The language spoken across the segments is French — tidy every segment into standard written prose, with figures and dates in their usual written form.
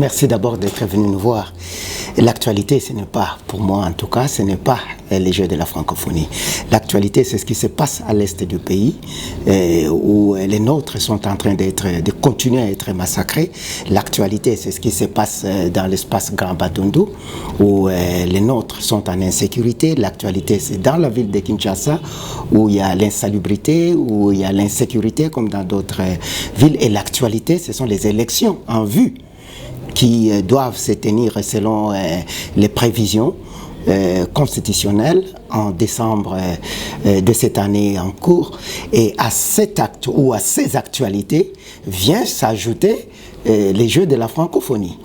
Merci d'abord d'être venu nous voir. L'actualité, ce n'est pas, pour moi en tout cas, ce n'est pas les Jeux de la francophonie. L'actualité, c'est ce qui se passe à l'est du pays, où les nôtres sont en train de continuer à être massacrés. L'actualité, c'est ce qui se passe dans l'espace Grand Batundu, où les nôtres sont en insécurité. L'actualité, c'est dans la ville de Kinshasa, où il y a l'insalubrité, où il y a l'insécurité, comme dans d'autres villes. Et l'actualité, ce sont les élections en vue, qui doivent se tenir selon les prévisions constitutionnelles en décembre de cette année en cours. Et à cet acte ou à ces actualités vient s'ajouter les Jeux de la francophonie.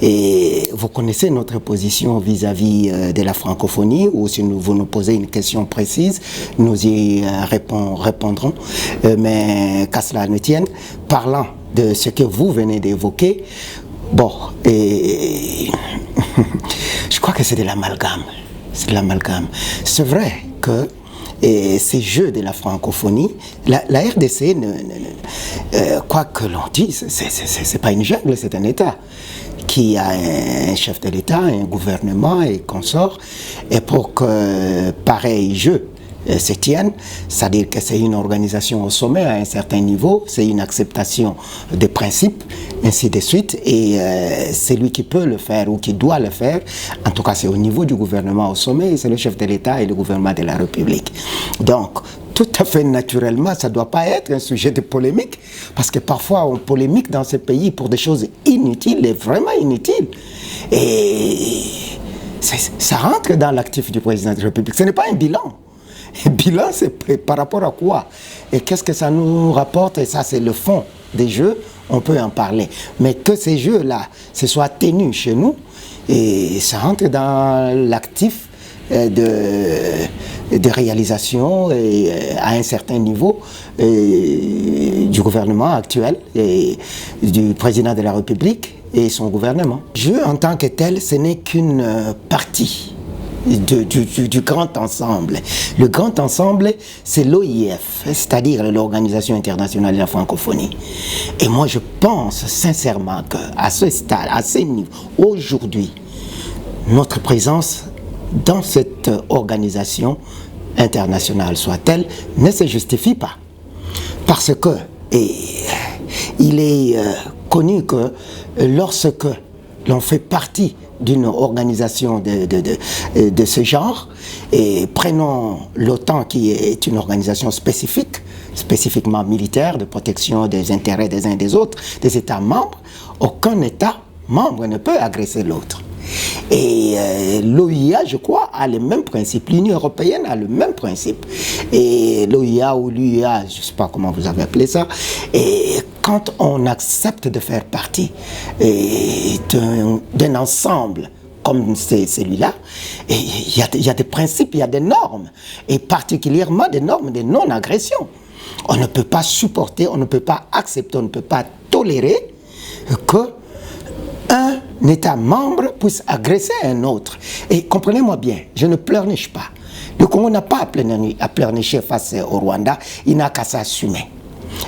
Et vous connaissez notre position vis-à-vis de la francophonie, ou si vous nous posez une question précise, nous y répondrons. Mais qu'à cela ne tienne, parlant de ce que vous venez d'évoquer, bon, et je crois que c'est de l'amalgame. C'est de l'amalgame. C'est vrai que ces Jeux de la francophonie, la RDC, quoi que l'on dise, c'est pas une jungle, c'est un État qui a un chef de l'État, un gouvernement et consorts. Et pour que pareil jeu se tiennent, c'est-à-dire que c'est une organisation au sommet à un certain niveau, c'est une acceptation des principes, ainsi de suite, et c'est lui qui peut le faire ou qui doit le faire, en tout cas c'est au niveau du gouvernement au sommet, c'est le chef de l'État et le gouvernement de la République. Donc, tout à fait naturellement, ça ne doit pas être un sujet de polémique, parce que parfois on polémique dans ce pays pour des choses inutiles et vraiment inutiles. Et ça rentre dans l'actif du président de la République, ce n'est pas un bilan. Et bilan, c'est par rapport à quoi? Et qu'est-ce que ça nous rapporte? Et ça, c'est le fond des jeux, on peut en parler. Mais que ces jeux-là se soient tenus chez nous, et ça rentre dans l'actif de réalisation et à un certain niveau du gouvernement actuel et du président de la République et son gouvernement. Jeu en tant que tel, ce n'est qu'une partie du grand ensemble. Le grand ensemble, c'est l'OIF, c'est-à-dire l'Organisation internationale de la francophonie. Et moi, je pense sincèrement qu'à ce stade, à ce niveau, aujourd'hui, notre présence dans cette organisation internationale, soit-elle, ne se justifie pas. Parce que il est connu que lorsque l'on fait partie d'une organisation de ce genre, et prenons l'OTAN qui est une organisation spécifique, spécifiquement militaire, de protection des intérêts des uns et des autres, des États membres, aucun État membre ne peut agresser l'autre. Et l'OIA, je crois, a le même principe. L'Union européenne a le même principe. Et l'OIA ou l'UIA, je ne sais pas comment vous avez appelé ça, et quand on accepte de faire partie d'un ensemble comme celui-là, il y a des principes, il y a des normes, et particulièrement des normes de non-agression. On ne peut pas supporter, on ne peut pas accepter, on ne peut pas tolérer que un État membre puisse agresser un autre. Et comprenez-moi bien, je ne pleurniche pas. Le Congo n'a pas à pleurnicher face au Rwanda, il n'a qu'à s'assumer.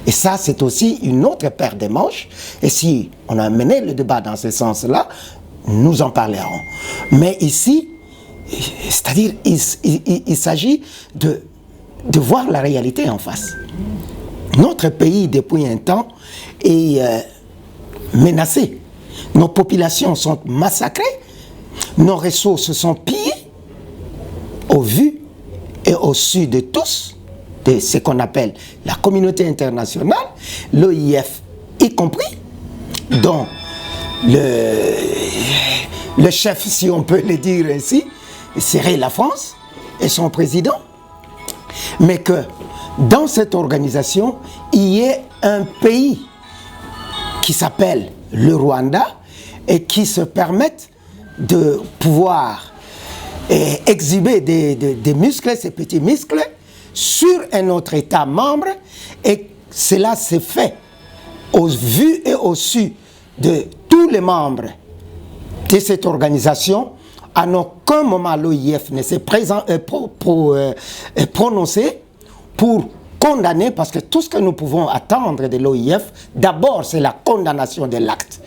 Et ça, c'est aussi une autre paire de manches. Et si on a mené le débat dans ce sens-là, nous en parlerons. Mais ici, c'est-à-dire, il s'agit de voir la réalité en face. Notre pays, depuis un temps, est menacé. Nos populations sont massacrées, nos ressources sont pillées, au vu et au su de tous, de ce qu'on appelle la communauté internationale, l'OIF y compris, dont le chef, si on peut le dire ainsi, serait la France et son président, mais que dans cette organisation, il y ait un pays qui s'appelle le Rwanda et qui se permettent de pouvoir exhiber des muscles, ces petits muscles, sur un autre État membre, et cela s'est fait au vu et au su de tous les membres de cette organisation. En aucun moment l'OIF ne s'est prononcé pour condamner, parce que tout ce que nous pouvons attendre de l'OIF, d'abord c'est la condamnation de l'acte.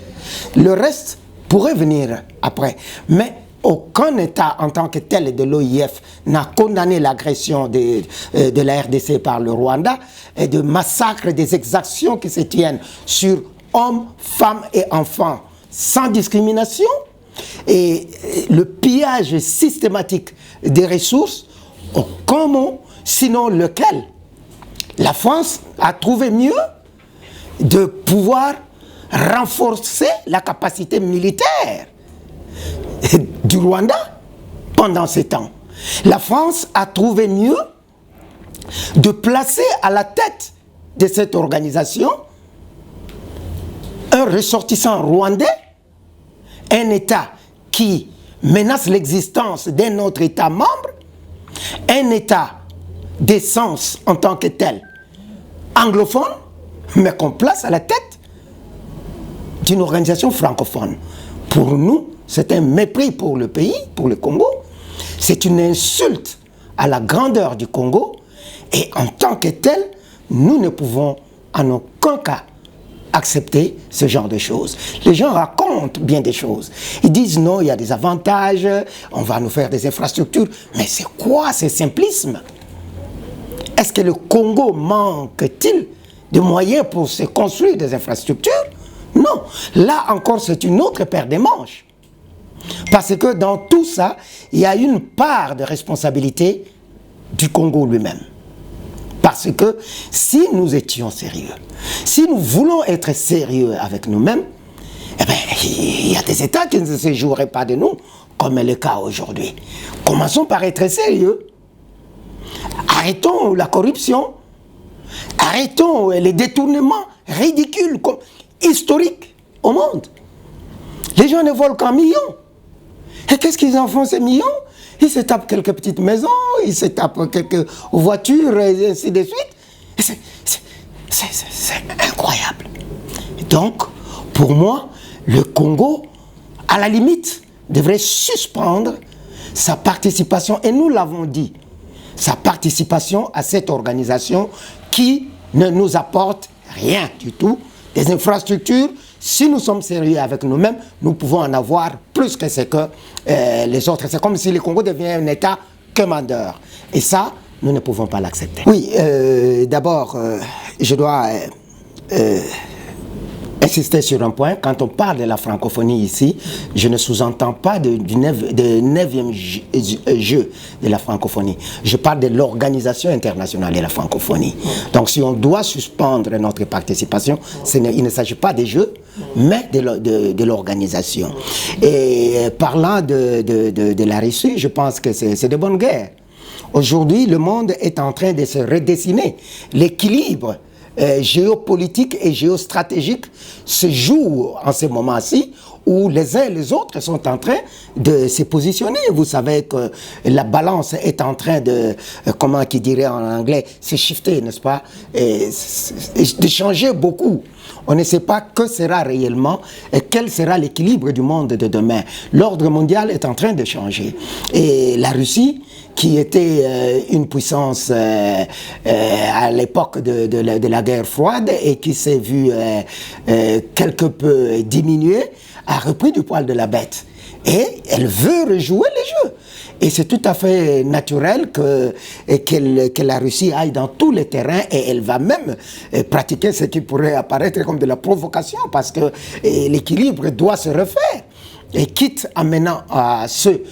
Le reste pourrait venir après. Mais aucun État en tant que tel de l'OIF n'a condamné l'agression de la RDC par le Rwanda et de massacres, des exactions qui se tiennent sur hommes, femmes et enfants sans discrimination et le pillage systématique des ressources, aucun mot, sinon lequel la France a trouvé mieux de pouvoir renforcer la capacité militaire du Rwanda pendant ces temps. La France a trouvé mieux de placer à la tête de cette organisation un ressortissant rwandais, un État qui menace l'existence d'un autre État membre, un État d'essence en tant que tel, anglophone, mais qu'on place à la tête d'une organisation francophone. Pour nous, c'est un mépris pour le pays, pour le Congo. C'est une insulte à la grandeur du Congo. Et en tant que tel, nous ne pouvons en aucun cas accepter ce genre de choses. Les gens racontent bien des choses. Ils disent non, il y a des avantages, on va nous faire des infrastructures. Mais c'est quoi ce simplisme? Est-ce que le Congo manque-t-il de moyens pour se construire des infrastructures? Non. Là encore, c'est une autre paire de manches. Parce que dans tout ça, il y a une part de responsabilité du Congo lui-même. Parce que si nous étions sérieux, si nous voulons être sérieux avec nous-mêmes, eh bien, il y a des États qui ne se joueraient pas de nous, comme est le cas aujourd'hui. Commençons par être sérieux. Arrêtons la corruption. Arrêtons les détournements ridicules, historiques au monde. Les gens ne volent qu'en millions. Et qu'est-ce qu'ils en font ces millions? Ils se tapent quelques petites maisons, ils se tapent quelques voitures, et ainsi de suite. C'est incroyable. Donc, pour moi, le Congo, à la limite, devrait suspendre sa participation, et nous l'avons dit, sa participation à cette organisation qui ne nous apporte rien du tout, des infrastructures. Si nous sommes sérieux avec nous-mêmes, nous pouvons en avoir plus que ce que les autres. C'est comme si le Congo devient un État commandeur. Et ça, nous ne pouvons pas l'accepter. Oui, d'abord, je dois insister sur un point. Quand on parle de la francophonie ici, je ne sous-entends pas du 9e jeu de la francophonie. Je parle de l'organisation internationale de la francophonie. Donc si on doit suspendre notre participation, il ne s'agit pas des jeux, mais de l'organisation. Et parlant de la Russie, je pense que c'est de bonne guerre. Aujourd'hui, le monde est en train de se redessiner. L'équilibre géopolitique et géostratégique se joue en ce moment-ci où les uns et les autres sont en train de se positionner. Vous savez que la balance est en train de, comment qui dirait en anglais, se shifter, n'est-ce pas, de changer beaucoup. On ne sait pas que sera réellement et quel sera l'équilibre du monde de demain. L'ordre mondial est en train de changer. Et la Russie, qui était une puissance à l'époque de la guerre froide et qui s'est vue quelque peu diminuée, a repris du poil de la bête. Et elle veut rejouer les jeux. Et c'est tout à fait naturel que la Russie aille dans tous les terrains et elle va même pratiquer ce qui pourrait apparaître comme de la provocation parce que l'équilibre doit se refaire. Et quitte en menant à ceux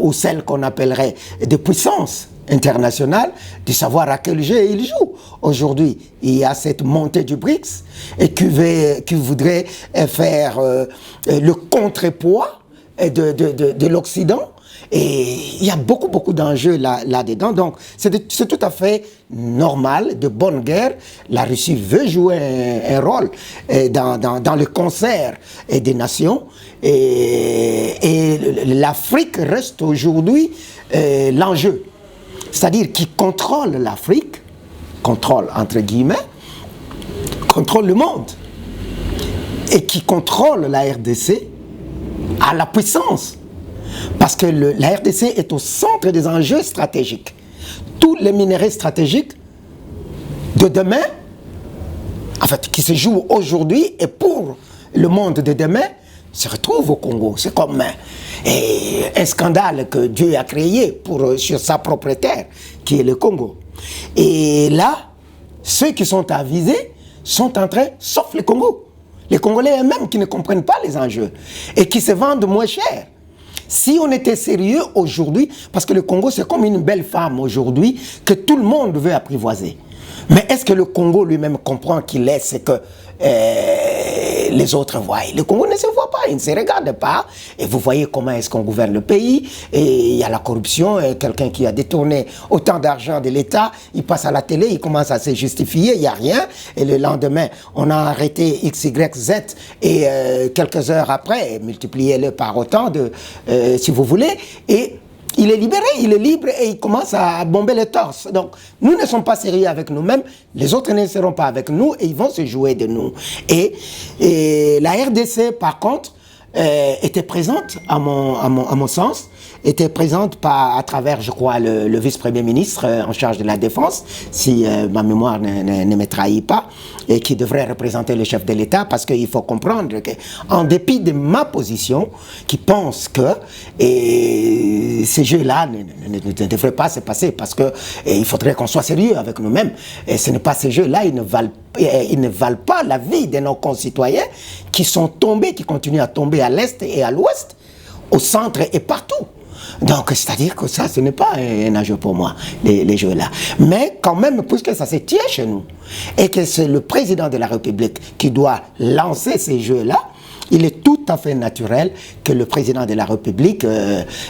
ou celles qu'on appellerait des puissances internationales, de savoir à quel jeu ils jouent. Aujourd'hui, il y a cette montée du BRICS et qui voudrait faire le contrepoids de l'Occident. Et il y a beaucoup d'enjeux là-dedans. Donc, c'est tout à fait normal, de bonne guerre. La Russie veut jouer un rôle dans le concert des nations. Et l'Afrique reste aujourd'hui l'enjeu. C'est-à-dire qui contrôle l'Afrique, contrôle entre guillemets, contrôle le monde. Et qui contrôle la RDC à la puissance. Parce que la RDC est au centre des enjeux stratégiques. Tous les minéraux stratégiques de demain, en fait, qui se jouent aujourd'hui et pour le monde de demain se retrouve au Congo. C'est comme un scandale que Dieu a créé sur sa propre terre, qui est le Congo. Et là, ceux qui sont avisés sont en train, sauf les Congos. Les Congolais eux-mêmes qui ne comprennent pas les enjeux et qui se vendent moins cher. Si on était sérieux aujourd'hui, parce que le Congo c'est comme une belle femme aujourd'hui que tout le monde veut apprivoiser. Mais est-ce que le Congo lui-même comprend qu'il est ce que les autres voient? Le Congo ne se voit pas, il ne se regarde pas. Et vous voyez comment est-ce qu'on gouverne le pays. Et il y a la corruption, quelqu'un qui a détourné autant d'argent de l'État, il passe à la télé, il commence à se justifier, il n'y a rien. Et le lendemain, on a arrêté X, Y, Z. Et quelques heures après, multipliez-le par autant, si vous voulez. Et il est libéré, il est libre et il commence à bomber les torses. Donc, nous ne sommes pas sérieux avec nous-mêmes, les autres ne seront pas avec nous et ils vont se jouer de nous. Et la RDC, par contre, était présente, à mon sens, était présente à travers, je crois, le vice-premier ministre en charge de la défense, si ma mémoire ne me trahit pas, et qui devrait représenter le chef de l'État, parce qu'il faut comprendre qu'en dépit de ma position, qui pense que ces jeux-là ne devraient pas se passer, parce qu'il faudrait qu'on soit sérieux avec nous-mêmes. Et ce n'est pas ces jeux-là, ils ne valent pas la vie de nos concitoyens qui sont tombés, qui continuent à tomber à l'est et à l'ouest, au centre et partout. Donc, c'est-à-dire que ça, ce n'est pas un enjeu pour moi, les jeux-là. Mais quand même, puisque ça se tient chez nous, et que c'est le président de la République qui doit lancer ces jeux-là, il est tout à fait naturel que le président de la République,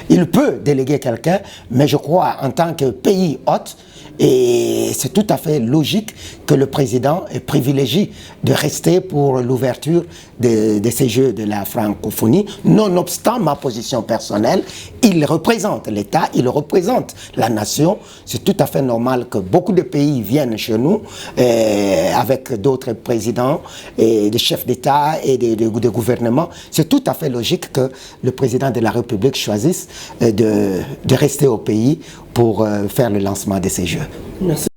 il peut déléguer quelqu'un, mais je crois en tant que pays hôte, et c'est tout à fait logique que le président privilégie de rester pour l'ouverture de ces Jeux de la francophonie, nonobstant ma position personnelle. Il représente l'État, il représente la nation. C'est tout à fait normal que beaucoup de pays viennent chez nous avec d'autres présidents et des chefs d'État et de gouvernement. C'est tout à fait logique que le président de la République choisisse de rester au pays pour faire le lancement de ces Jeux. Merci.